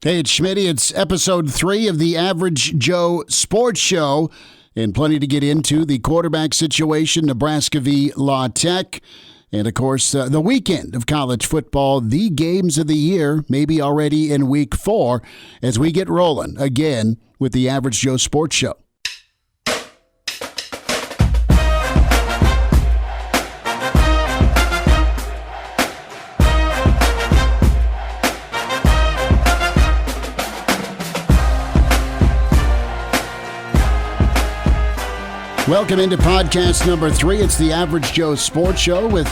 Hey, it's Schmidt. It's episode 3 of the Average Joe Sports Show, and plenty to get into. The quarterback situation, Nebraska v. La Tech, and, of course, the weekend of college football, the games of the year, maybe already in week 4, as we get rolling again with the Average Joe Sports Show. Welcome into podcast number 3. It's the Average Joe Sports Show with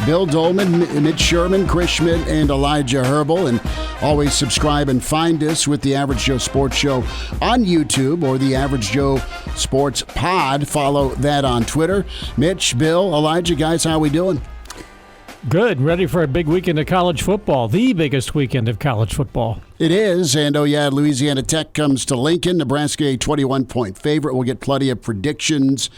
Bill Doleman, Mitch Sherman, Chris Schmidt, and Elijah Herbel. And always subscribe and find us with the Average Joe Sports Show on YouTube or the Average Joe Sports Pod. Follow that on Twitter. Mitch, Bill, Elijah, guys, how we doing? Good. Ready for a big weekend of college football. The biggest weekend of college football. It is. And, Louisiana Tech comes to Lincoln. Nebraska, a 21-point favorite. We'll get plenty of predictions.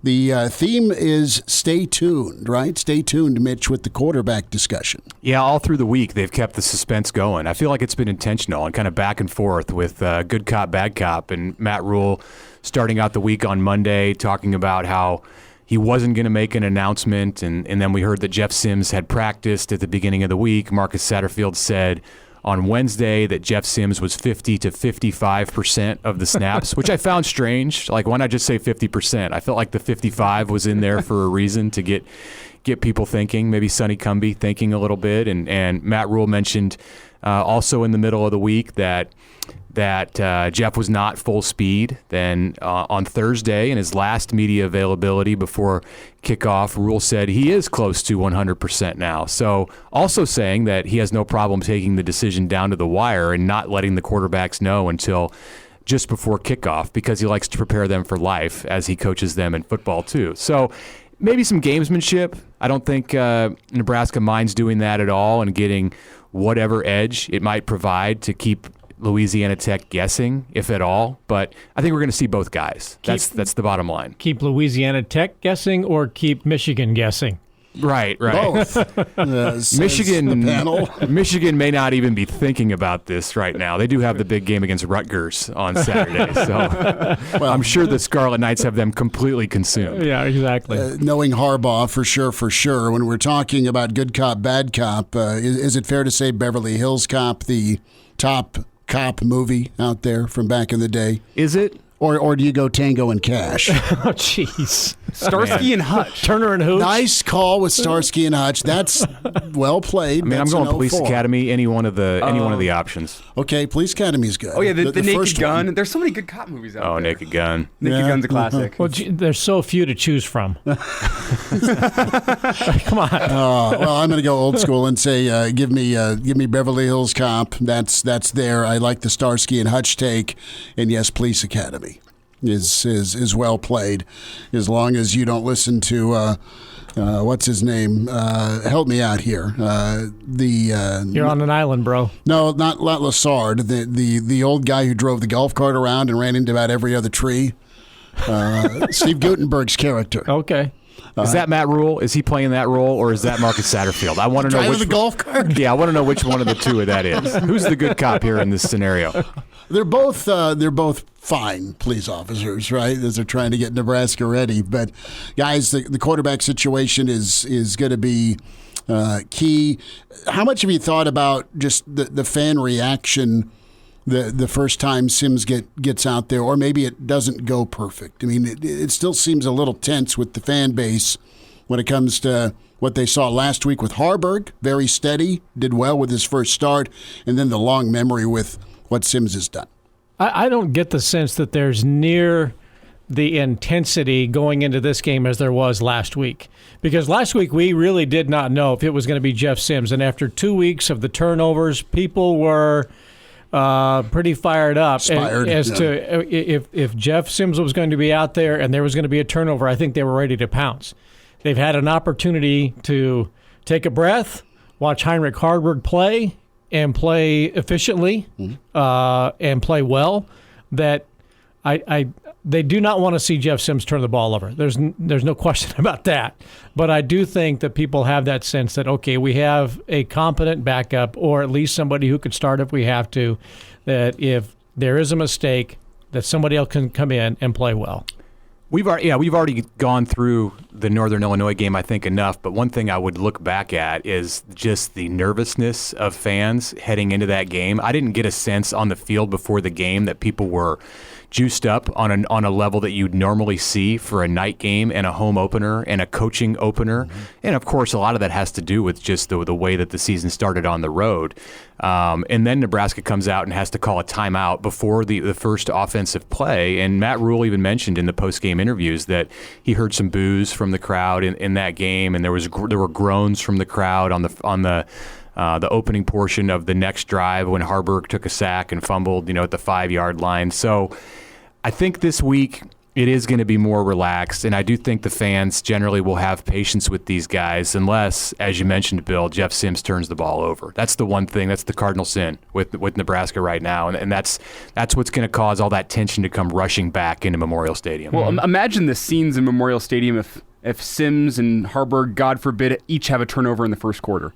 The theme is stay tuned, right? Stay tuned, Mitch, with the quarterback discussion. Yeah, all through the week, they've kept the suspense going. I feel like it's been intentional and kind of back and forth with good cop, bad cop. And Matt Rule starting out the week on Monday talking about how he wasn't going to make an announcement, and then we heard that Jeff Sims had practiced at the beginning of the week. Marcus Satterfield said on Wednesday that Jeff Sims was 50 to 55% of the snaps, which I found strange. Like, why not just say 50%? I felt like the 55 was in there for a reason to get people thinking, maybe Sonny Cumbie thinking a little bit. And Matt Rule mentioned also in the middle of the week that Jeff was not full speed. Then on Thursday, in his last media availability before kickoff, Rule said he is close to 100% now. So also saying that he has no problem taking the decision down to the wire and not letting the quarterbacks know until just before kickoff, because he likes to prepare them for life as he coaches them in football too. So maybe some gamesmanship. I don't think Nebraska minds doing that at all and getting whatever edge it might provide to keep Louisiana Tech guessing, if at all. But I think we're going to see both guys. That's the bottom line. Keep Louisiana Tech guessing or keep Michigan guessing? Right. Both. Michigan may not even be thinking about this right now. They do have the big game against Rutgers on Saturday, so I'm sure the Scarlet Knights have them completely consumed. Yeah, exactly. Knowing Harbaugh for sure. When we're talking about good cop, bad cop, is it fair to say Beverly Hills Cop, the top cop movie out there from back in the day? Is it? Or do you go Tango and Cash? Oh, jeez. Starsky and Hutch. Turner and Hooch. Nice call with Starsky and Hutch. That's well played. I mean, That's I'm going Police Academy, any one of the options. Okay, Police Academy is good. Oh, yeah, the Naked first Gun. one. There's so many good cop movies out there. Oh, Naked Gun. Naked Gun's a classic. Well, there's so few to choose from. Come on. Well, I'm going to go old school and say, give me Beverly Hills Cop. That's there. I like the Starsky and Hutch take, and yes, Police Academy is well played, as long as you don't listen to what's his name? Help me out here. You're on an island, bro. No, not Lassard. The old guy who drove the golf cart around and ran into about every other tree. Steve Guttenberg's character. Okay. Is that Matt Rule? Is he playing that role, or is that Marcus Satterfield? I want to know which the golf cart. Yeah, I want to know which one of the two of that is. Who's the good cop here in this scenario? They're both fine police officers, right? As they're trying to get Nebraska ready. But guys, the quarterback situation is going to be key. How much have you thought about just the fan reaction the first time Sims gets out there, or maybe it doesn't go perfect? I mean, it still seems a little tense with the fan base when it comes to what they saw last week with Harburg. Very steady, did well with his first start, and then the long memory with what Sims has done. I don't get the sense that there's near the intensity going into this game as there was last week. Because last week we really did not know if it was going to be Jeff Sims. And after 2 weeks of the turnovers, people were pretty fired up as to if Jeff Sims was going to be out there and there was going to be a turnover. I think they were ready to pounce. They've had an opportunity to take a breath, watch Heinrich Harburg play, and play efficiently and play well. That I they do not want to see Jeff Sims turn the ball over. There's no question about that. But I do think that people have that sense that, okay, we have a competent backup, or at least somebody who could start if we have to, that if there is a mistake, that somebody else can come in and play well. We've already gone through the Northern Illinois game, I think, enough. But one thing I would look back at is just the nervousness of fans heading into that game. I didn't get a sense on the field before the game that people were juiced up on a level that you'd normally see for a night game and a home opener and a coaching opener. Mm-hmm. And, of course, a lot of that has to do with just the way that the season started on the road. And then Nebraska comes out and has to call a timeout before the first offensive play. And Matt Rule even mentioned in the post-game interviews that he heard some boos from the crowd in that game, and there were groans from the crowd on the opening portion of the next drive when Harburg took a sack and fumbled, at the 5-yard line. So I think this week it is going to be more relaxed, and I do think the fans generally will have patience with these guys unless, as you mentioned, Bill, Jeff Sims turns the ball over. That's the one thing. That's the cardinal sin with Nebraska right now, and that's what's going to cause all that tension to come rushing back into Memorial Stadium. Well, imagine the scenes in Memorial Stadium if Sims and Harburg, God forbid, each have a turnover in the first quarter.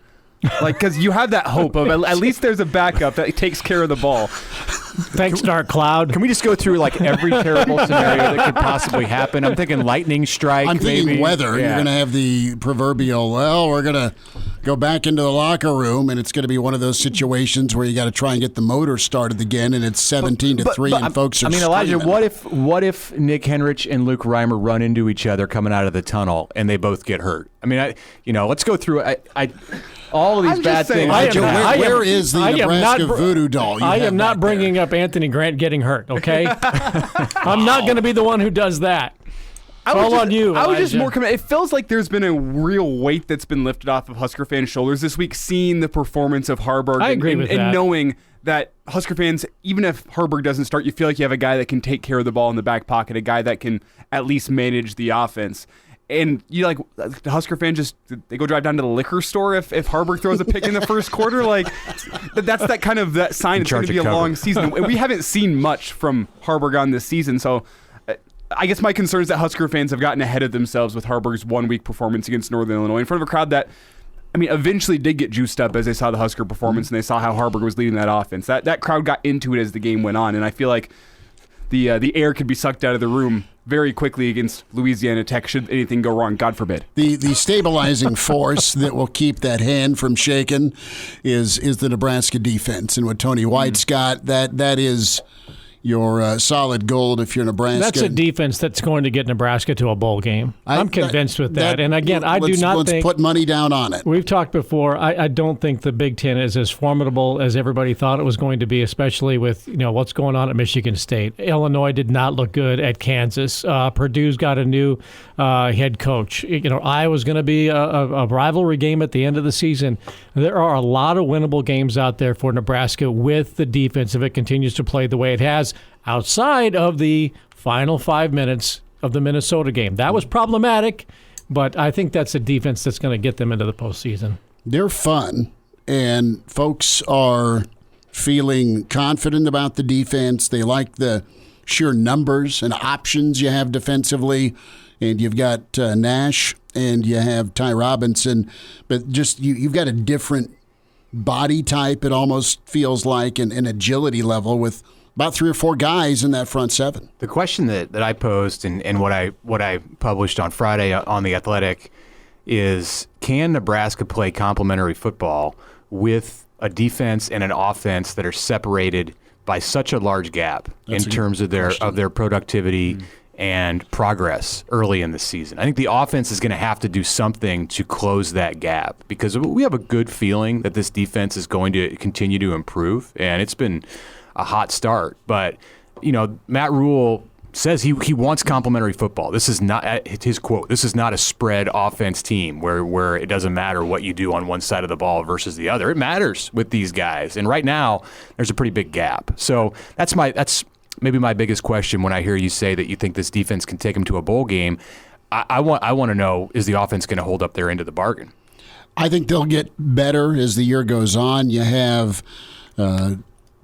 Because you have that hope of at least there's a backup that takes care of the ball. Thanks, Dark Cloud. Can we just go through every terrible scenario that could possibly happen? I'm thinking lightning strike. I'm thinking maybe. weather. Yeah. You're going to have the proverbial, we're going to go back into the locker room, and it's going to be one of those situations where you got to try and get the motor started again, and it's 17-3, and folks are Elijah, screaming. what if Nick Henrich and Luke Reimer run into each other coming out of the tunnel, and they both get hurt? Let's go through all of these bad things. Where is the Nebraska voodoo doll? I am not bringing up Anthony Grant getting hurt, okay? I'm not going to be the one who does that. It's all on you, Elijah. I was just more it feels like there's been a real weight that's been lifted off of Husker fans' shoulders this week, seeing the performance of Harburg. I agree with that. And knowing that Husker fans, even if Harburg doesn't start, you feel like you have a guy that can take care of the ball in the back pocket, a guy that can at least manage the offense. And the Husker fans they go drive down to the liquor store if Harburg throws a pick in the first quarter. That's that kind of that sign it's going to be a long season. We haven't seen much from Harburg on this season, so I guess my concern is that Husker fans have gotten ahead of themselves with Harburg's 1-week performance against Northern Illinois in front of a crowd that, eventually did get juiced up as they saw the Husker performance and they saw how Harburg was leading that offense. That crowd got into it as the game went on, and I feel like the air could be sucked out of the room very quickly against Louisiana Tech should anything go wrong, God forbid. The stabilizing force that will keep that hand from shaking is the Nebraska defense. And what Tony White's got, that is your solid gold if you're Nebraska. That's a defense that's going to get Nebraska to a bowl game. I'm convinced with that. And again, I do not think... Let's put money down on it. We've talked before. I don't think the Big Ten is as formidable as everybody thought it was going to be, especially with what's going on at Michigan State. Illinois did not look good at Kansas. Purdue's got a new head coach. Iowa's going to be a rivalry game at the end of the season. There are a lot of winnable games out there for Nebraska with the defense if it continues to play the way it has. Outside of the final 5 minutes of the Minnesota game. That was problematic, but I think that's a defense that's going to get them into the postseason. They're fun, and folks are feeling confident about the defense. They like the sheer numbers and options you have defensively, and you've got Nash and you have Ty Robinson, but just you've got a different body type, it almost feels like, and agility level with about 3 or 4 guys in that front seven. The question that I posed and what I published on Friday on The Athletic is, can Nebraska play complementary football with a defense and an offense that are separated by such a large gap in terms of their productivity and progress early in the season? I think the offense is going to have to do something to close that gap because we have a good feeling that this defense is going to continue to improve, and it's been a hot start. But, Matt Rule says he wants complementary football. This is not, his quote, this is not a spread offense team where it doesn't matter what you do on one side of the ball versus the other. It matters with these guys. And right now, there's a pretty big gap. So that's maybe my biggest question when I hear you say that you think this defense can take them to a bowl game. I want to know, is the offense going to hold up their end of the bargain? I think they'll get better as the year goes on. You have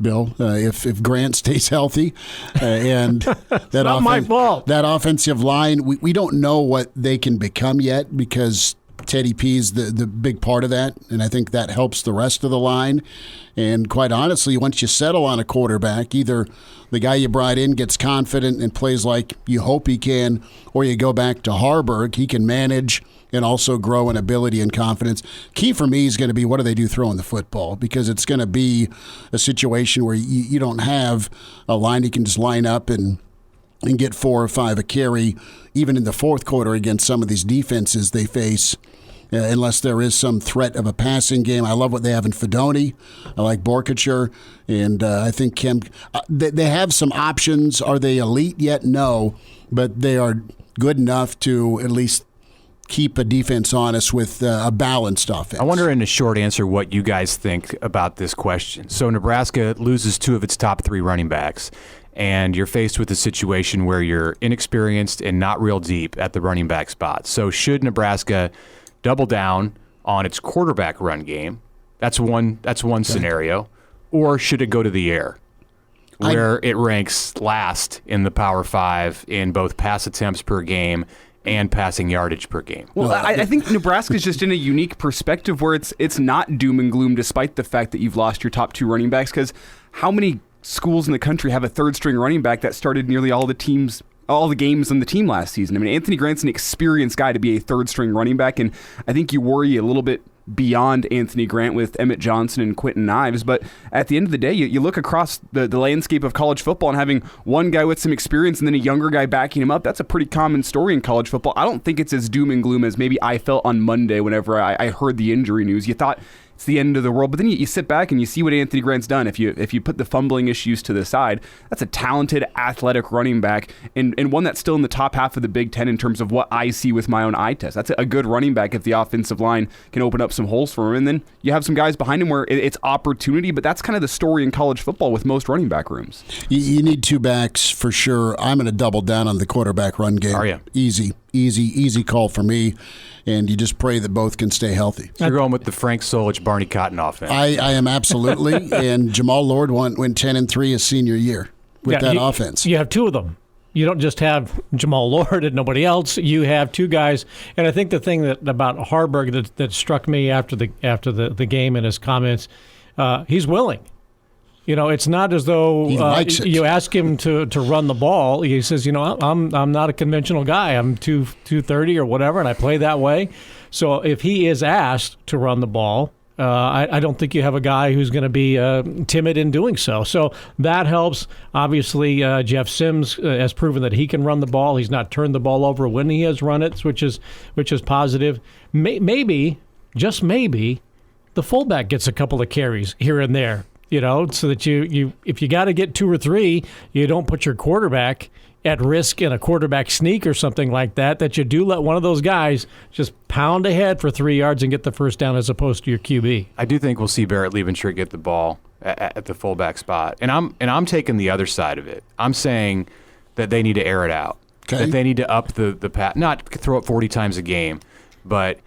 Bill, if Grant stays healthy, and that not my fault. That offensive line, we don't know what they can become yet because Teddy P's the big part of that, and I think that helps the rest of the line. And quite honestly, once you settle on a quarterback, either the guy you brought in gets confident and plays like you hope he can, or you go back to Harburg. He can manage and also grow in ability and confidence. Key for me is going to be what do they do throwing the football, because it's going to be a situation where you don't have a line you can just line up and get 4 or 5 a carry, even in the fourth quarter against some of these defenses they face, unless there is some threat of a passing game. I love what they have in Fedoni. I like Borkacher, and I think Kim. They have some options. Are they elite yet? No, but they are good enough to at least keep a defense honest with a balanced offense. I wonder, in a short answer, what you guys think about this question. So Nebraska loses 2 of its top 3 running backs, and you're faced with a situation where you're inexperienced and not real deep at the running back spot. So should Nebraska double down on its quarterback run game? That's one scenario. Or should it go to the air, where it ranks last in the Power 5 in both pass attempts per game and passing yardage per game? Well, I think Nebraska's just in a unique perspective where it's not doom and gloom despite the fact that you've lost your top 2 running backs, because how many schools in the country have a third-string running back that started nearly all the games on the team last season? I mean, Anthony Grant's an experienced guy to be a third-string running back, and I think you worry a little bit beyond Anthony Grant with Emmett Johnson and Quentin Ives. But at the end of the day, you look across the landscape of college football, and having one guy with some experience and then a younger guy backing him up, that's a pretty common story in college football. I don't think it's as doom and gloom as maybe I felt on Monday whenever I heard the injury news. You thought it's the end of the world, but then you sit back and you see what Anthony Grant's done. If you put the fumbling issues to the side, that's a talented, athletic running back, and one that's still in the top half of the Big Ten in terms of what I see with my own eye test. That's a good running back if the offensive line can open up some holes for him. And then you have some guys behind him where it's opportunity, but that's kind of the story in college football with most running back rooms. You need 2 backs for sure. I'm going to double down on the quarterback run game. Are you? Easy call for me. And you just pray that both can stay healthy. So you're going with the Frank Solich, Barney Cotton offense. I am absolutely. And Jamal Lord went 10-3 his senior year with that offense. You have 2 of them. You don't just have Jamal Lord and nobody else. You have 2 guys. And I think the thing about Harburg that struck me after the game and his comments, he's willing. You know, it's not as though you ask him to run the ball. He says, I'm not a conventional guy. I'm 230 or whatever, and I play that way. So if he is asked to run the ball, I don't think you have a guy who's going to be timid in doing so. So that helps. Obviously, Jeff Sims has proven that he can run the ball. He's not turned the ball over when he has run it, which is positive. Maybe, just maybe, the fullback gets a couple of carries here and there. So that you if you got to get 2 or 3, you don't put your quarterback at risk in a quarterback sneak or something like that you do let one of those guys just pound ahead for 3 yards and get the first down as opposed to your QB. I do think we'll see Barrett Liebentritt get the ball at the fullback spot. And I'm taking the other side of it. I'm saying that they need to air it out. Okay. That they need to up the pass, not throw it 40 times a game, but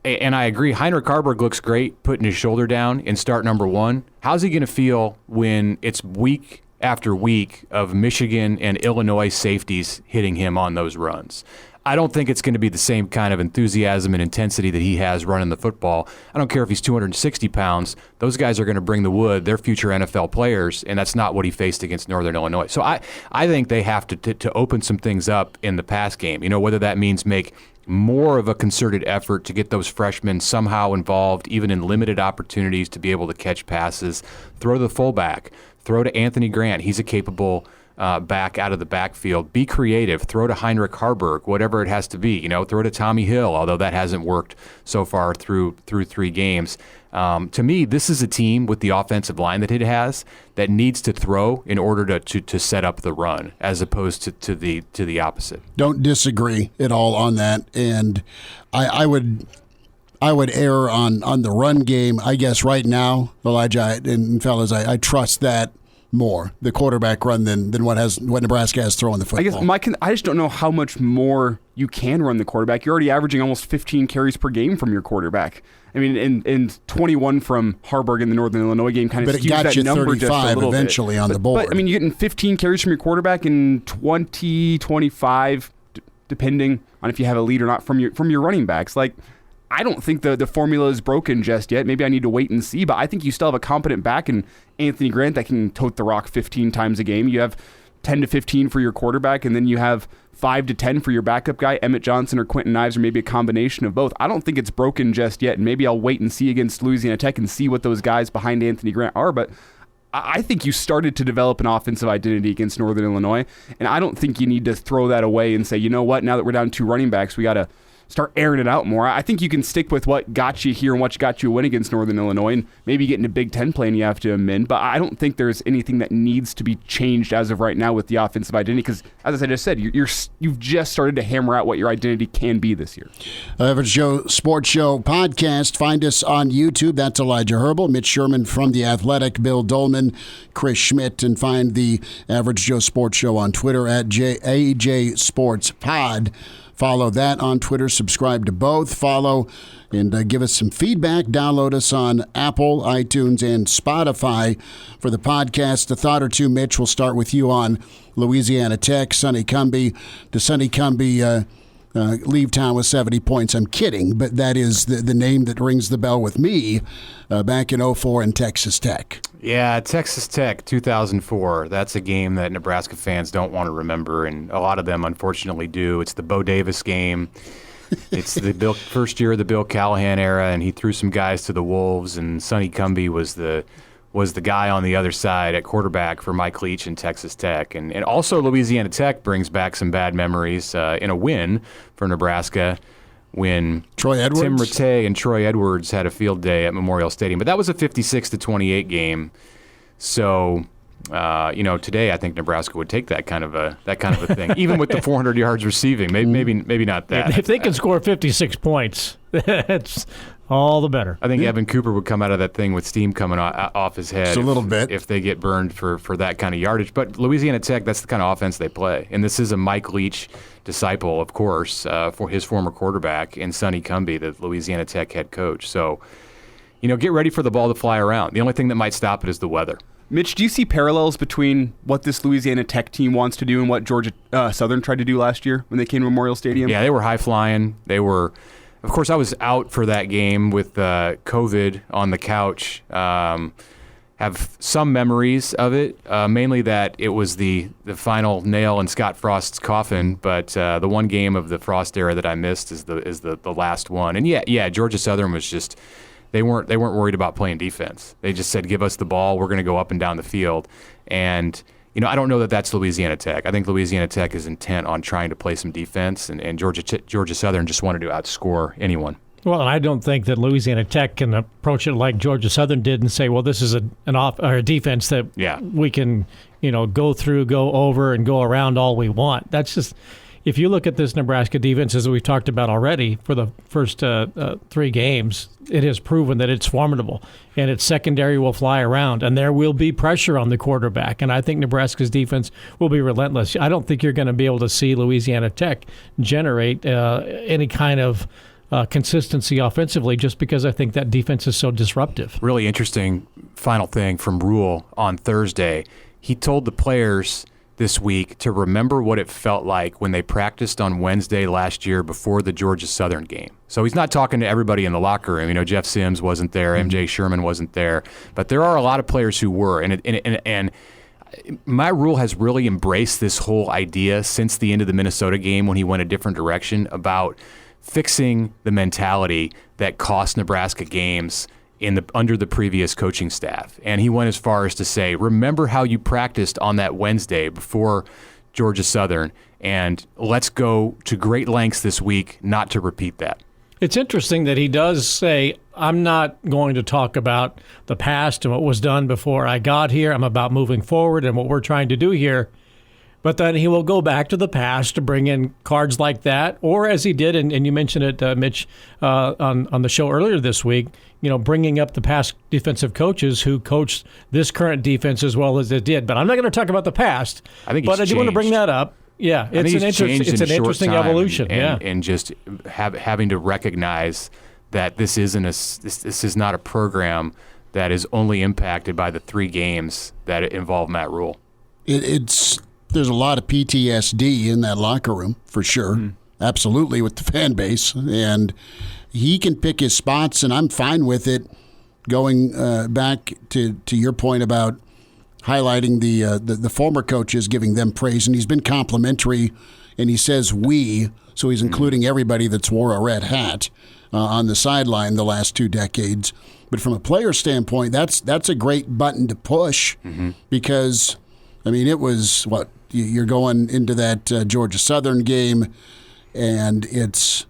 and I agree, Heinrich Harburg looks great putting his shoulder down in start number 1. How's he going to feel when it's week after week of Michigan and Illinois safeties hitting him on those runs? I don't think it's going to be the same kind of enthusiasm and intensity that he has running the football. I don't care if he's 260 pounds. Those guys are going to bring the wood. They're future NFL players, and that's not what he faced against Northern Illinois. So I think they have to open some things up in the pass game, whether that means make more of a concerted effort to get those freshmen somehow involved, even in limited opportunities to be able to catch passes, throw to the fullback, throw to Anthony Grant. He's a capable back out of the backfield. Be creative. Throw to Heinrich Harburg, whatever it has to be. Throw to Tommy Hill, although that hasn't worked so far through 3 games. To me, this is a team with the offensive line that it has that needs to throw in order to set up the run, as opposed to the opposite. Don't disagree at all on that, and I would err on the run game. I guess right now, Elijah and fellas, I trust that more, the quarterback run, than what Nebraska has throwing the football. I guess I just don't know how much more you can run the quarterback. You're already averaging almost 15 carries per game from your quarterback. I mean, and 21 from Harburg in the Northern Illinois game kind of skews that number just a little bit. But it got you 35 eventually on the board. But, I mean, you're getting 15 carries from your quarterback and 20, 25, depending on if you have a lead or not, from your running backs. Like, I don't think the formula is broken just yet. Maybe I need to wait and see, but I think you still have a competent back in Anthony Grant that can tote the rock 15 times a game. You have 10 to 15 for your quarterback, and then you have 5 to 10 for your backup guy, Emmett Johnson or Quentin Ives, or maybe a combination of both. I don't think it's broken just yet, and maybe I'll wait and see against Louisiana Tech and see what those guys behind Anthony Grant are, but I think you started to develop an offensive identity against Northern Illinois, and I don't think you need to throw that away and say, you know what, now that we're down 2 running backs, we got to start airing it out more. I think you can stick with what got you here and what got you a win against Northern Illinois, and maybe get into Big Ten play and you have to amend. But I don't think there's anything that needs to be changed as of right now with the offensive identity, because, as I just said, you've just started to hammer out what your identity can be this year. Average Joe Sports Show podcast. Find us on YouTube. That's Elijah Herbel, Mitch Sherman from The Athletic, Bill Doleman, Chris Schmidt, and find the Average Joe Sports Show on Twitter at AJ Sports Pod. Follow that on Twitter. Subscribe to both. Follow and give us some feedback. Download us on Apple, iTunes, and Spotify for the podcast. A thought or two, Mitch. We'll start with you on Louisiana Tech. Sonny Cumbie. Does Sonny Cumbie leave town with 70 points? I'm kidding, but that is the name that rings the bell with me back in 2004 in Texas Tech. Yeah, Texas Tech, 2004. That's a game that Nebraska fans don't want to remember, and a lot of them unfortunately do. It's the Bo Davis game. It's the first year of the Bill Callahan era, and he threw some guys to the Wolves, and Sonny Cumbie was the guy on the other side at quarterback for Mike Leach in Texas Tech. And also Louisiana Tech brings back some bad memories in a win for Nebraska when Troy Edwards? Tim Rattay and Troy Edwards had a field day at Memorial Stadium. But that was a 56-28 game. So, today I think Nebraska would take that kind of a thing, even with the 400 yards receiving. Maybe not that. If they can score 56 points, that's all the better. I think Evan Cooper would come out of that thing with steam coming off his head. Just a little bit. If they get burned for that kind of yardage. But Louisiana Tech, that's the kind of offense they play. And this is a Mike Leach disciple, of course, for his former quarterback in Sonny Cumbie, the Louisiana Tech head coach. So, get ready for the ball to fly around. The only thing that might stop it is the weather. Mitch, do you see parallels between what this Louisiana Tech team wants to do and what Georgia Southern tried to do last year when they came to Memorial Stadium? Yeah, they were high-flying. They were... Of course, I was out for that game with COVID on the couch. Have some memories of it, mainly that it was the final nail in Scott Frost's coffin. But the one game of the Frost era that I missed is the last one. And yeah, Georgia Southern was just they weren't worried about playing defense. They just said, "Give us the ball. We're going to go up and down the field." And I don't know that that's Louisiana Tech. I think Louisiana Tech is intent on trying to play some defense, and Georgia Southern just wanted to outscore anyone. Well, and I don't think that Louisiana Tech can approach it like Georgia Southern did and say, well, this is a defense that we can, go through, go over, and go around all we want. That's just, if you look at this Nebraska defense, as we've talked about already, for the first 3 games, it has proven that it's formidable, and its secondary will fly around, and there will be pressure on the quarterback, and I think Nebraska's defense will be relentless. I don't think you're going to be able to see Louisiana Tech generate any kind of consistency offensively, just because I think that defense is so disruptive. Really interesting final thing from Rule on Thursday. He told the players this week to remember what it felt like when they practiced on Wednesday last year before the Georgia Southern game. So he's not talking to everybody in the locker room. Jeff Sims wasn't there, MJ Sherman wasn't there, but there are a lot of players who were. And my Rule has really embraced this whole idea since the end of the Minnesota game when he went a different direction about fixing the mentality that cost Nebraska games under the previous coaching staff. And he went as far as to say, remember how you practiced on that Wednesday before Georgia Southern, and let's go to great lengths this week not to repeat that. It's interesting that he does say, I'm not going to talk about the past and what was done before I got here. I'm about moving forward and what we're trying to do here. But then he will go back to the past to bring in cards like that, or as he did, and you mentioned it, Mitch, on the show earlier this week, bringing up the past defensive coaches who coached this current defense as well as it did. But I'm not going to talk about the past. I do want to bring that up. Yeah, it's an interesting evolution. And just having to recognize that this is not a program that is only impacted by the 3 games that involve Matt Rule. There's a lot of PTSD in that locker room, for sure. Mm-hmm. Absolutely, with the fan base. And he can pick his spots, and I'm fine with it. Going back to your point about highlighting the former coaches, giving them praise, and he's been complimentary, and he says we, so he's including everybody that's wore a red hat on the sideline the last 2 decades. But from a player standpoint, that's a great button to push because, it was you're going into that Georgia Southern game, and it's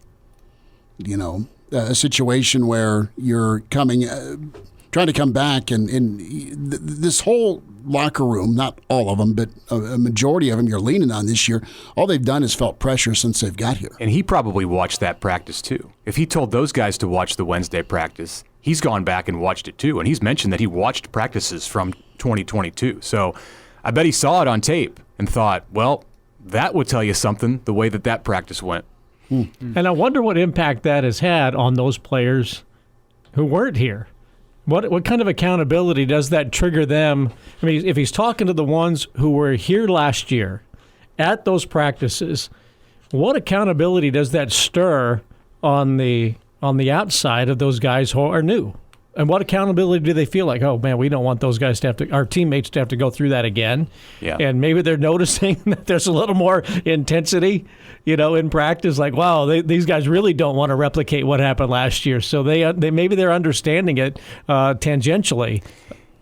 a situation where you're trying to come back, and this whole locker room, not all of them, but a majority of them you're leaning on this year, all they've done is felt pressure since they've got here. And he probably watched that practice too. If he told those guys to watch the Wednesday practice, he's gone back and watched it too. And he's mentioned that he watched practices from 2022. So I bet he saw it on tape and thought, well, that would tell you something, the way that practice went. And I wonder what impact that has had on those players who weren't here. What kind of accountability does that trigger them? If he's talking to the ones who were here last year at those practices, what accountability does that stir on the outside of those guys who are new? And what accountability do they feel like? Oh man, we don't want those guys our teammates to have to go through that again. Yeah. And maybe they're noticing that there's a little more intensity, in practice. Like, wow, these guys really don't want to replicate what happened last year. So they maybe they're understanding it tangentially.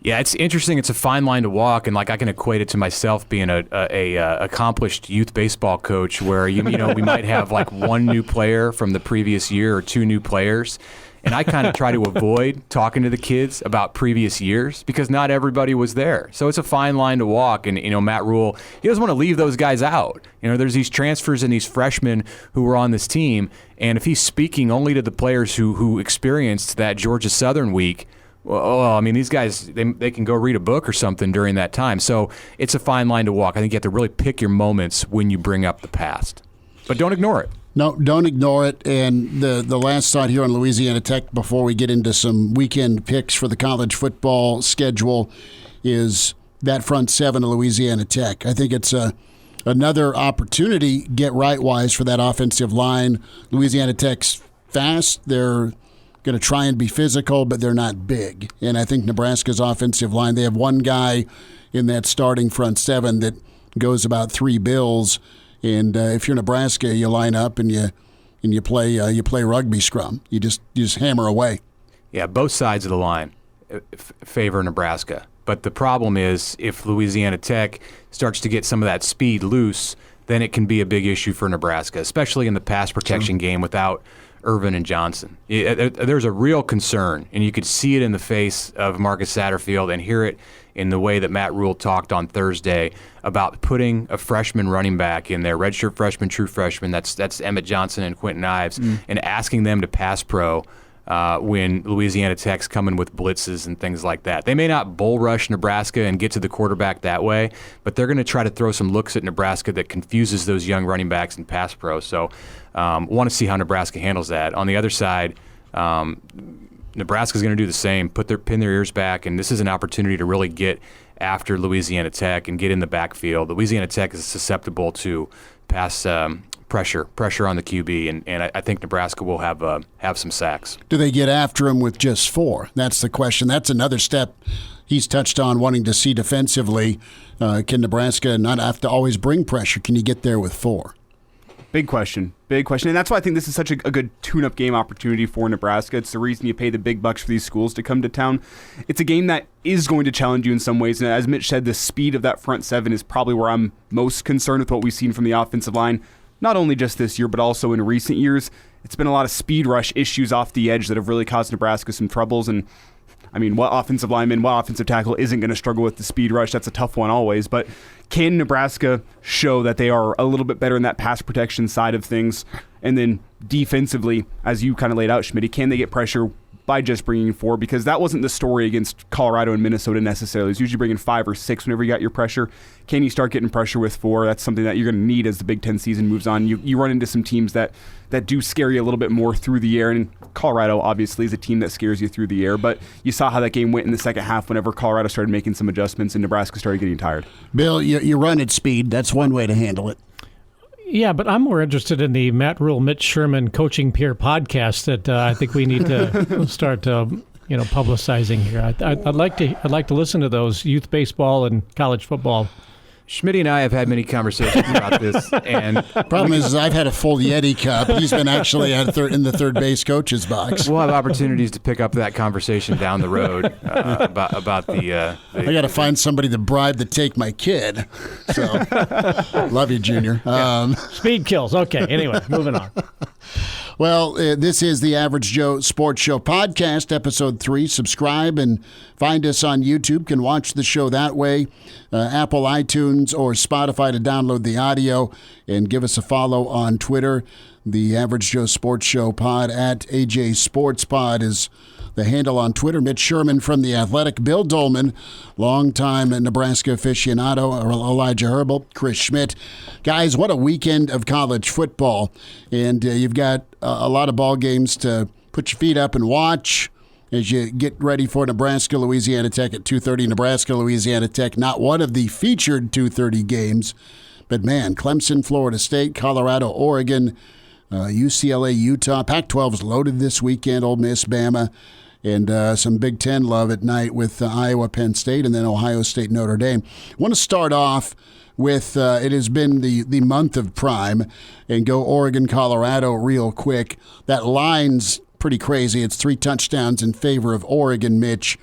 Yeah, it's interesting. It's a fine line to walk, and I can equate it to myself being a accomplished youth baseball coach, where we might have one new player from the previous year or 2 new players. And I kind of try to avoid talking to the kids about previous years because not everybody was there. So it's a fine line to walk. And, Matt Rule, he doesn't want to leave those guys out. There's these transfers and these freshmen who were on this team. And if he's speaking only to the players who experienced that Georgia Southern week, these guys, they can go read a book or something during that time. So it's a fine line to walk. I think you have to really pick your moments when you bring up the past. But don't ignore it. No, don't ignore it. And the last thought here on Louisiana Tech before we get into some weekend picks for the college football schedule is that front 7 of Louisiana Tech. I think it's another opportunity, get right-wise, for that offensive line. Louisiana Tech's fast. They're going to try and be physical, but they're not big. And I think Nebraska's offensive line, they have one guy in that starting front 7 that goes about 3 bills. And if you're Nebraska, you line up and you play rugby scrum. You just hammer away. Yeah, both sides of the line favor Nebraska. But the problem is if Louisiana Tech starts to get some of that speed loose, then it can be a big issue for Nebraska, especially in the pass protection game without Irvin and Johnson. There's a real concern, and you could see it in the face of Marcus Satterfield and hear it in the way that Matt Rule talked on Thursday about putting a freshman running back in there, redshirt freshman, true freshman, that's Emmett Johnson and Quentin Ives, and asking them to pass pro when Louisiana Tech's coming with blitzes and things like that. They may not bull rush Nebraska and get to the quarterback that way, but they're going to try to throw some looks at Nebraska that confuses those young running backs in pass pro. So want to see how Nebraska handles that. On the other side, Nebraska's going to do the same, pin their ears back, and this is an opportunity to really get after Louisiana Tech and get in the backfield. Louisiana Tech is susceptible to pass pressure on the QB, and I think Nebraska will have some sacks. Do they get after him with just 4? That's the question. That's another step he's touched on wanting to see defensively. Can Nebraska not have to always bring pressure? Can you get there with 4? Big question. And that's why I think this is such a good tune-up game opportunity for Nebraska. It's the reason you pay the big bucks for these schools to come to town. It's a game that is going to challenge you in some ways. And as Mitch said, the speed of that front 7 is probably where I'm most concerned with what we've seen from the offensive line. Not only just this year, but also in recent years. It's been a lot of speed rush issues off the edge that have really caused Nebraska some troubles. And I mean, what offensive lineman, what offensive tackle isn't going to struggle with the speed rush? That's a tough one always. But can Nebraska show that they are a little bit better in that pass protection side of things? And then defensively, as you kind of laid out, Schmidt, can they get pressure by just bringing 4? Because that wasn't the story against Colorado and Minnesota necessarily. It's usually bringing 5 or 6 whenever you got your pressure. Can you start getting pressure with 4? That's something that you're going to need as the Big Ten season moves on. You run into some teams that do scare you a little bit more through the air, and Colorado obviously is a team that scares you through the air, but you saw how that game went in the second half whenever Colorado started making some adjustments and Nebraska started getting tired. Bill, you run at speed. That's one way to handle it. Yeah, but I'm more interested in the Matt Rule, Mitch Sherman coaching peer podcast that I think we need to start publicizing here. I'd like to listen to those youth baseball and college football. Schmidt and I have had many conversations about this, and problem is I've had a full Yeti cup. He's been actually in the third base coach's box. We'll have opportunities to pick up that conversation down the road about the. I got to find somebody to bribe to take my kid. So, love you, Junior. Speed kills. Okay. Anyway, moving on. Well, this is the Average Joe Sports Show podcast, episode 3. Subscribe and find us on YouTube. Can watch the show that way. Apple, iTunes, or Spotify to download the audio. And give us a follow on Twitter. The Average Joe Sports Show pod at AJ Sports Pod is the handle on Twitter. Mitch Sherman from The Athletic. Bill Doleman, longtime Nebraska aficionado. Elijah Herbel. Chris Schmidt. Guys, what a weekend of college football. And you've got a lot of ball games to put your feet up and watch as you get ready for Nebraska, Louisiana Tech at 2:30. Nebraska, Louisiana Tech, not one of the featured 2:30 games. But, man, Clemson, Florida State, Colorado, Oregon, UCLA, Utah. Pac-12 is loaded this weekend. Ole Miss, Bama, and some Big Ten love at night with Iowa, Penn State, and then Ohio State, Notre Dame. I want to start off with it has been the month of prime, and go Oregon, Colorado real quick. That line's pretty crazy. It's 3 touchdowns in favor of Oregon, Mitch.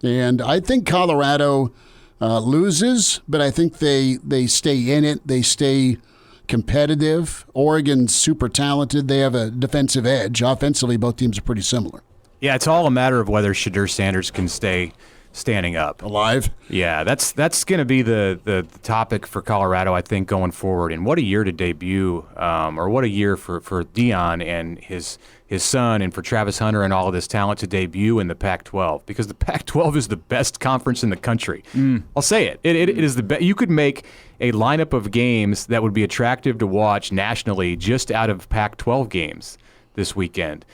And I think Colorado loses, but I think they stay in it. They stay competitive. Oregon's super talented. They have a defensive edge. Offensively, both teams are pretty similar. Yeah, it's all a matter of whether Shedeur Sanders can stay standing up. Alive? Yeah, that's going to be the topic for Colorado, I think, going forward. And what a year to debut, or what a year for Deion and his son, and for Travis Hunter and all of this talent to debut in the Pac-12, because the Pac-12 is the best conference in the country. I'll say it. It is the best. You could make a lineup of games that would be attractive to watch nationally just out of Pac-12 games this weekend.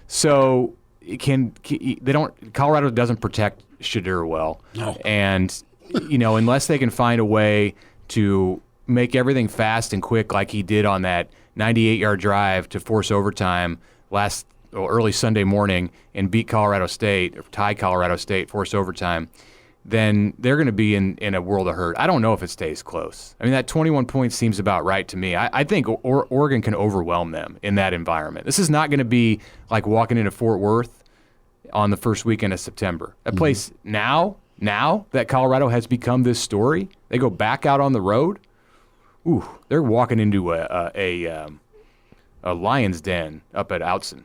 So Colorado doesn't protect Shedeur well. No. And, unless they can find a way to make everything fast and quick like he did on that 98-yard drive to force overtime early Sunday morning and beat Colorado State, or tie Colorado State, force overtime, then they're going to be in a world of hurt. I don't know if it stays close. I mean, that 21 points seems about right to me. I think Oregon can overwhelm them in that environment. This is not going to be like walking into Fort Worth on the first weekend of September. That place now that Colorado has become this story, they go back out on the road. Ooh, they're walking into a lion's den up at Outson.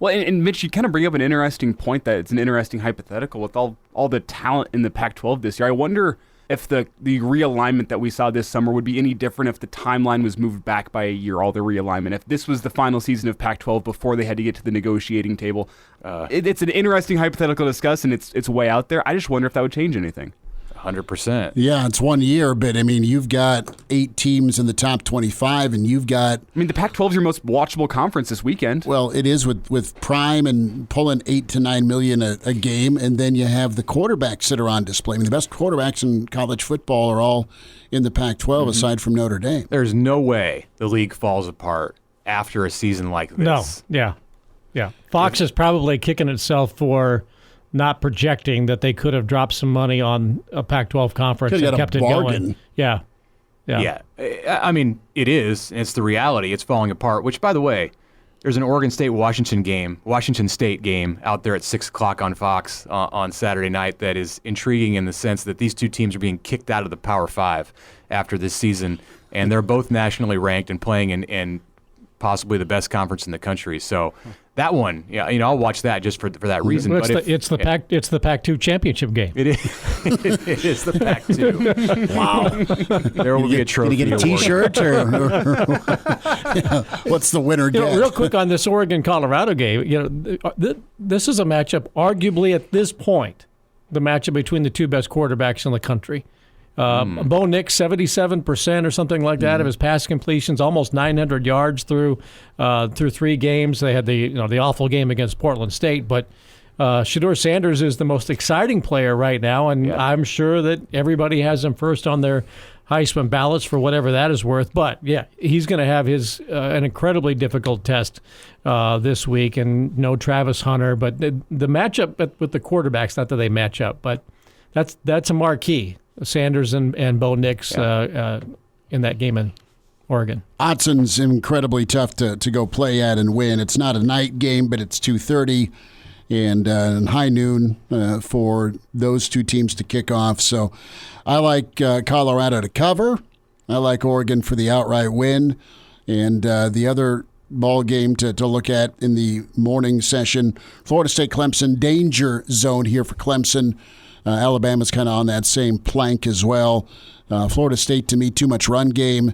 Well, and Mitch, you kind of bring up an interesting point that it's an interesting hypothetical with all the talent in the Pac-12 this year. I wonder if the realignment that we saw this summer would be any different if the timeline was moved back by a year, all the realignment. If this was the final season of Pac-12 before they had to get to the negotiating table. It's an interesting hypothetical to discuss, and it's way out there. I just wonder if that would change anything. 100%. Yeah, it's 1 year, but I mean, you've got 8 teams in the top 25, and you've got. I mean, the Pac-12 is your most watchable conference this weekend. Well, it is with Prime and pulling 8 to 9 million a game, and then you have the quarterbacks that are on display. I mean, the best quarterbacks in college football are all in the Pac-12, aside from Notre Dame. There's no way the league falls apart after a season like this. No, yeah. Fox is probably kicking itself for not projecting that they could have dropped some money on a Pac-12 conference and kept it going. Yeah. I mean, it is. It's the reality. It's falling apart, which, by the way, there's an Oregon State State game out there at 6 o'clock on Fox on Saturday night that is intriguing in the sense that these two teams are being kicked out of the Power 5 after this season, and they're both nationally ranked and playing in possibly the best conference in the country. So that one, I'll watch that just for that reason. Well, but it's the Pac-2 championship game. It is. It is the Pac-2. Wow. There will be a trophy. Can you get a T-shirt or what's the winner get? Real quick on this Oregon-Colorado game, this is a matchup, arguably at this point, the matchup between the two best quarterbacks in the country. Bo Nix, 77% or something like that of his pass completions, almost 900 yards through 3 games. They had the awful game against Portland State, but Shedeur Sanders is the most exciting player right now, and I'm sure that everybody has him first on their Heisman ballots for whatever that is worth. But he's going to have an incredibly difficult test this week, and no Travis Hunter. But the matchup with the quarterbacks, not that they match up, but that's a marquee. Sanders and Bo Nix in that game in Oregon. Otson's incredibly tough to go play at and win. It's not a night game, but it's 2:30 and high noon for those two teams to kick off. So I like Colorado to cover. I like Oregon for the outright win. And the other ball game to look at in the morning session, Florida State Clemson, danger zone here for Clemson. Alabama's kind of on that same plank as well. Florida State, to me, too much run game,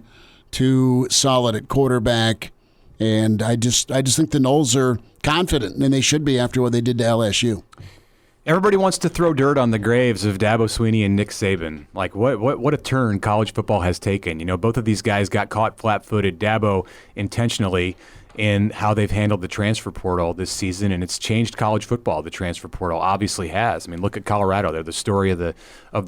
too solid at quarterback, and I just think the Noles are confident, and they should be after what they did to LSU. Everybody wants to throw dirt on the graves of Dabo Swinney and Nick Saban. Like, what a turn college football has taken. Both of these guys got caught flat-footed. Dabo intentionally in how they've handled the transfer portal this season, and it's changed college football. The transfer portal obviously has. I mean, look at Colorado. They're the story of the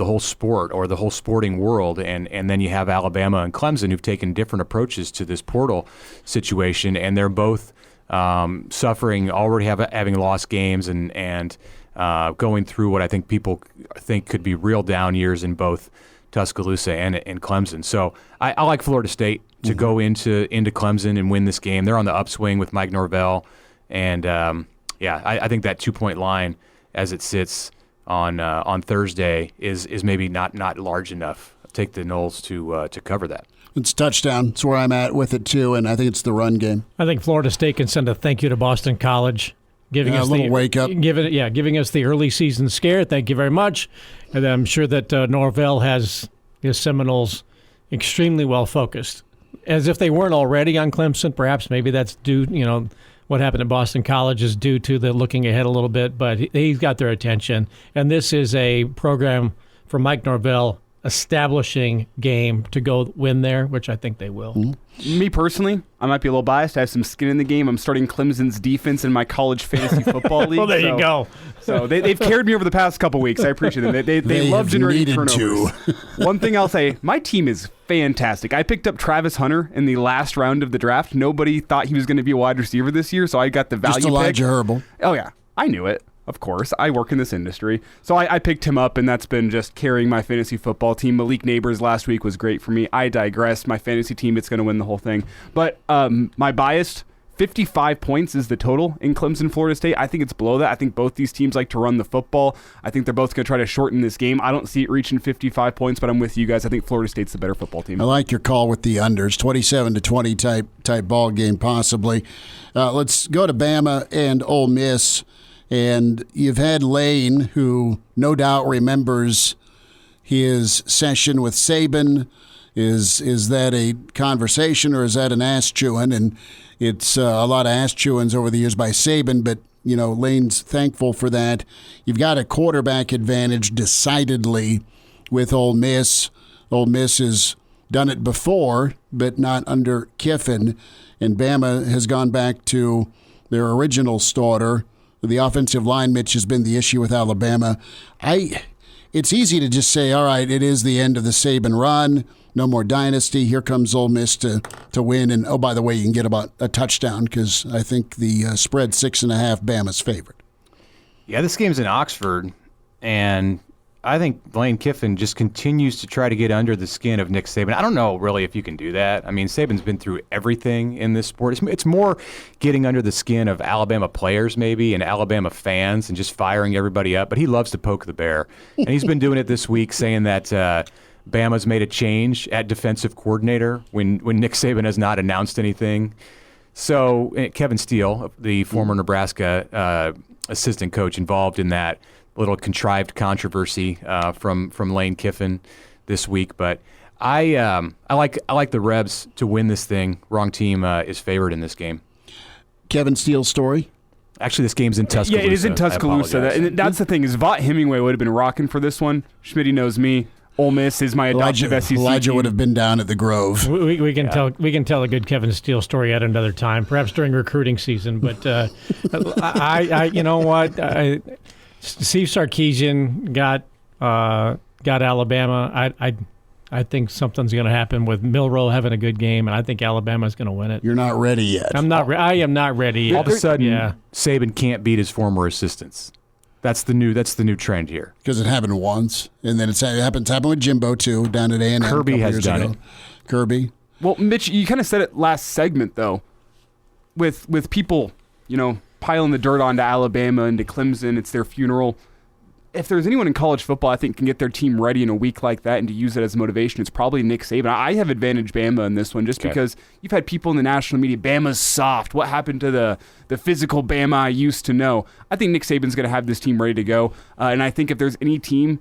whole sport or the whole sporting world, and then you have Alabama and Clemson who've taken different approaches to this portal situation, and they're both suffering, already having lost games and going through what I think people think could be real down years in both Tuscaloosa and Clemson. So I like Florida State to go into Clemson and win this game. They're on the upswing with Mike Norvell, and I think that 2-point line as it sits on Thursday is maybe not large enough. Take the Noles to cover that. It's touchdown. It's where I'm at with it too, and I think it's the run game. I think Florida State can send a thank you to Boston College. Giving us a little wake up. Giving us the early season scare. Thank you very much. And I'm sure that Norvell has his Seminoles extremely well focused, as if they weren't already on Clemson. Perhaps maybe that's due. What happened at Boston College is due to the looking ahead a little bit, but he's got their attention. And this is a program for Mike Norvell, establishing game to go win there, which I think they will. Mm-hmm. Me personally, I might be a little biased. I have some skin in the game. I'm starting Clemson's defense in my college fantasy football league. Well, there you go. So they've carried me over the past couple weeks. I appreciate them. They love generating turnovers. One thing I'll say, my team is fantastic. I picked up Travis Hunter in the last round of the draft. Nobody thought he was going to be a wide receiver this year, so I got the value Just Elijah pick. Herbel. Oh, yeah. I knew it. Of course, I work in this industry. So I picked him up, and that's been just carrying my fantasy football team. Malik Neighbors last week was great for me. I digress. My fantasy team, it's going to win the whole thing. But my biased, 55 points is the total in Clemson, Florida State. I think it's below that. I think both these teams like to run the football. I think they're both going to try to shorten this game. I don't see it reaching 55 points, but I'm with you guys. I think Florida State's the better football team. I like your call with the unders, 27-20 type ball game possibly. Let's go to Bama and Ole Miss. And you've had Lane, who no doubt remembers his session with Saban. Is that a conversation or is that an ass chewing? And it's a lot of ass chewings over the years by Saban, but Lane's thankful for that. You've got a quarterback advantage decidedly with Ole Miss. Ole Miss has done it before, but not under Kiffin. And Bama has gone back to their original starter. The offensive line, Mitch, has been the issue with Alabama. It's easy to just say, all right, it is the end of the Saban run. No more dynasty. Here comes Ole Miss to win. And, oh, by the way, you can get about a touchdown because I think the spread 6.5, Bama's favorite. Yeah, this game's in Oxford, and I think Lane Kiffin just continues to try to get under the skin of Nick Saban. I don't know really if you can do that. I mean, Saban's been through everything in this sport. It's more getting under the skin of Alabama players maybe and Alabama fans and just firing everybody up. But he loves to poke the bear. And he's been doing it this week, saying that Bama's made a change at defensive coordinator when Nick Saban has not announced anything. So Kevin Steele, the former Nebraska assistant coach, involved in that little contrived controversy from Lane Kiffin this week. But I like the Rebs to win this thing. Wrong team is favored in this game. Kevin Steele's story? Actually, this game's in Tuscaloosa. Yeah, it is in Tuscaloosa. That's the thing, is Vaught Hemingway would have been rocking for this one. Schmidt knows me. Ole Miss is my adoptive SEC Elijah team. would have been down at the Grove. We can tell a good Kevin Steele story at another time, perhaps during recruiting season. But I you know what? Steve Sarkisian got Alabama. I think something's going to happen with Milroe having a good game, and I think Alabama's going to win it. You're not ready yet. I am not ready yet. All of a sudden, Saban can't beat his former assistants. That's the new trend here. Because it happened once, and then it happened with Jimbo too down at A&M. Kirby has done it. Kirby. Well, Mitch, you kind of said it last segment though, with people, piling the dirt onto Alabama and to Clemson. It's their funeral. If there's anyone in college football I think can get their team ready in a week like that and to use it as motivation, it's probably Nick Saban. I have advantage Bama in this one just because you've had people in the national media, Bama's soft. What happened to the physical Bama I used to know? I think Nick Saban's going to have this team ready to go. And I think if there's any team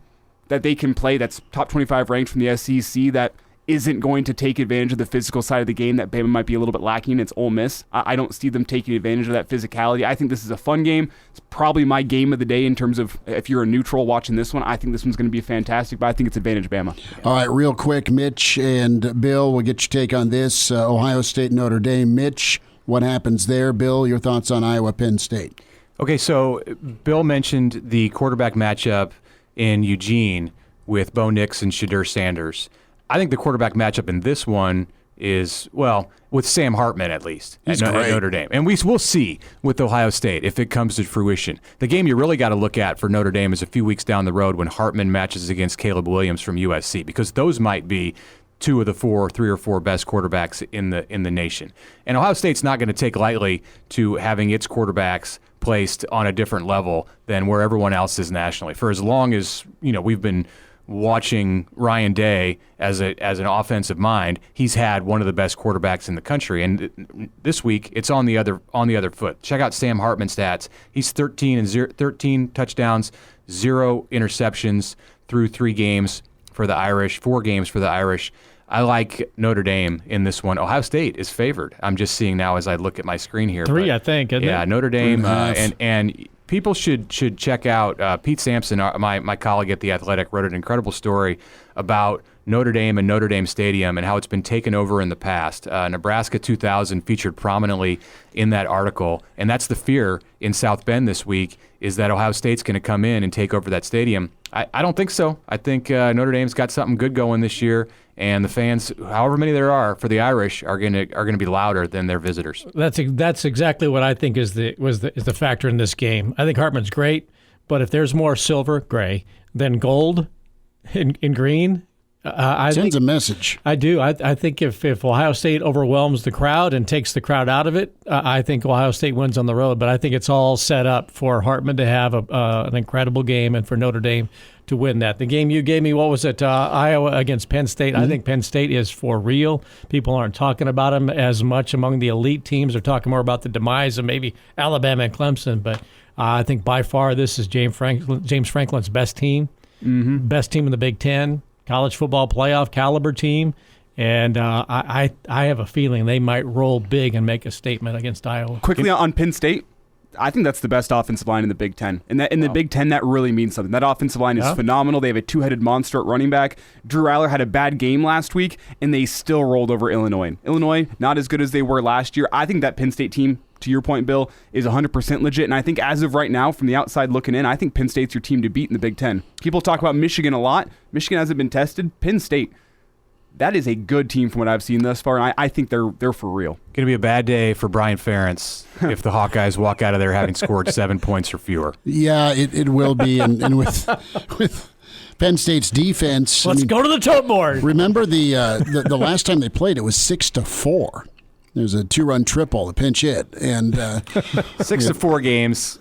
that they can play that's top 25 ranked from the SEC that isn't going to take advantage of the physical side of the game that Bama might be a little bit lacking, it's Ole Miss. I don't see them taking advantage of that physicality. I think this is a fun game. It's probably my game of the day in terms of if you're a neutral watching this one. I think this one's going to be fantastic, but I think it's advantage Bama. All right, real quick, Mitch and Bill, we'll get your take on this. Ohio State, Notre Dame. Mitch, what happens there? Bill, your thoughts on Iowa, Penn State? Okay, so Bill mentioned the quarterback matchup in Eugene with Bo Nix and Shadur Sanders. I think the quarterback matchup in this one is, well, with Sam Hartman at least at Notre Dame. And we'll see with Ohio State if it comes to fruition. The game you really got to look at for Notre Dame is a few weeks down the road when Hartman matches against Caleb Williams from USC, because those might be two of the three or four best quarterbacks in the nation. And Ohio State's not going to take lightly to having its quarterbacks placed on a different level than where everyone else is nationally. For as long as we've been watching Ryan Day as an offensive mind, he's had one of the best quarterbacks in the country. And this week, it's on the other foot. Check out Sam Hartman's stats. He's 13 touchdowns, 0 interceptions through 3 games for the Irish, 4 games for the Irish. I like Notre Dame in this one. Ohio State is favored. I'm just seeing now as I look at my screen here. 3, I think. Isn't it? Notre Dame and people should check out Pete Sampson, my colleague at The Athletic, wrote an incredible story about Notre Dame and Notre Dame Stadium and how it's been taken over in the past. Nebraska 2000 featured prominently in that article, and that's the fear in South Bend this week, is that Ohio State's going to come in and take over that stadium. I don't think so. I think Notre Dame's got something good going this year, and the fans, however many there are for the Irish, are going to be louder than their visitors. That's exactly what I think is the factor in this game. I think Hartman's great, but if there's more silver, gray, than gold in green, I sends think, a message. I do. I think if Ohio State overwhelms the crowd and takes the crowd out of it, I think Ohio State wins on the road. But I think it's all set up for Hartman to have an incredible game and for Notre Dame to win that. The game you gave me, what was it, Iowa against Penn State? Mm-hmm. I think Penn State is for real. People aren't talking about them as much among the elite teams. They're talking more about the demise of maybe Alabama and Clemson. But I think by far this is James Franklin's best team, best team in the Big Ten. College football playoff caliber team, and I have a feeling they might roll big and make a statement against Iowa. Quickly on Penn State, I think that's the best offensive line in the Big Ten. And in the Big Ten, that really means something. That offensive line is phenomenal. They have a two-headed monster at running back. Drew Aller had a bad game last week, and they still rolled over Illinois. Illinois, not as good as they were last year. I think that Penn State team, to your point, Bill, is 100% legit. And I think as of right now, from the outside looking in, I think Penn State's your team to beat in the Big Ten. People talk about Michigan a lot. Michigan hasn't been tested. Penn State, that is a good team from what I've seen thus far, and I think they're for real. Going to be a bad day for Brian Ferentz if the Hawkeyes walk out of there having scored 7 points or fewer. Yeah, it will be. And with Penn State's defense, Let's go to the tote board. Remember the last time they played, it was 6-4. There's a 2-run triple, a pinch hit, and 6-4 games.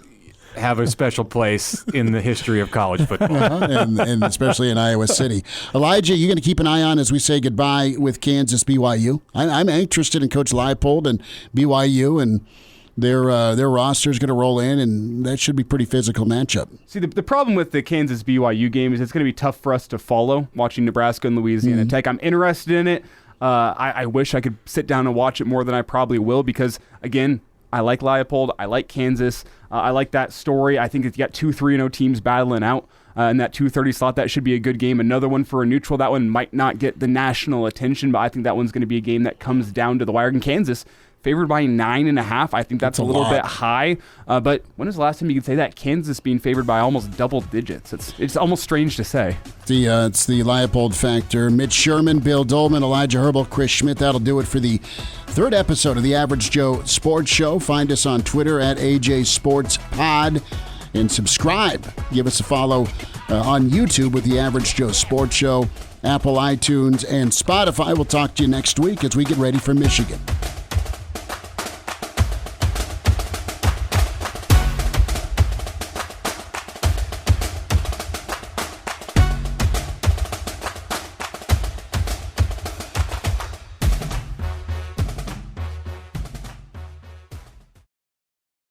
have a special place in the history of college football. And especially in Iowa City. Elijah, you're going to keep an eye on as we say goodbye with Kansas BYU. I'm interested in Coach Leipold and BYU, and their roster is going to roll in, and that should be a pretty physical matchup. See, the problem with the Kansas BYU game is it's going to be tough for us to follow watching Nebraska and Louisiana Tech. I'm interested in it. I wish I could sit down and watch it more than I probably will because, again, I like Leipold. I like Kansas. I like that story. I think if you got 2 3-0 teams battling out in that 2:30 slot, that should be a good game. Another one for a neutral. That one might not get the national attention, but I think that one's going to be a game that comes down to the wire. And Kansas, favored by 9.5. I think that's a little bit high. But when was the last time you could say that? Kansas being favored by almost double digits. It's almost strange to say. It's the Leipold factor. Mitch Sherman, Bill Doleman, Elijah Herbel, Chris Schmidt. That'll do it for the 3rd episode of the Average Joe Sports Show. Find us on Twitter at AJ Sports Pod and subscribe. Give us a follow on YouTube with the Average Joe Sports Show, Apple, iTunes, and Spotify. We'll talk to you next week as we get ready for Michigan.